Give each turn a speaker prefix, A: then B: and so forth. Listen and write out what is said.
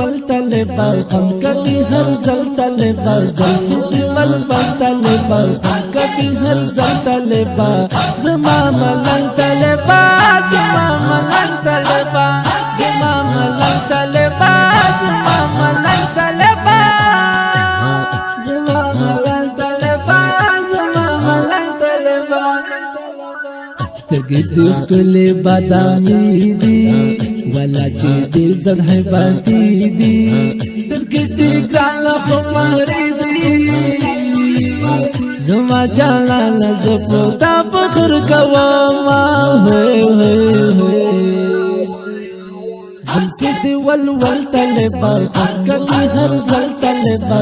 A: ول طلبا غم کبھی ہر زل طلبا زلفی ول طلبا غم کبھی ہر زل طلبا زما ملنگ طلبا زما ملنگ طلبا زما ملنگ طلبا زما ملنگ طلبا زما ملنگ طلبا زما ملنگ طلبا سترګې دې ښکلې بادامي دي ولا چې دې زړه باندې دي سترګې دې ګرانه خمارې دي زما جلاله زه په تا فخر کوم زلفې دې ول طلبا کبھی هر زل طلبا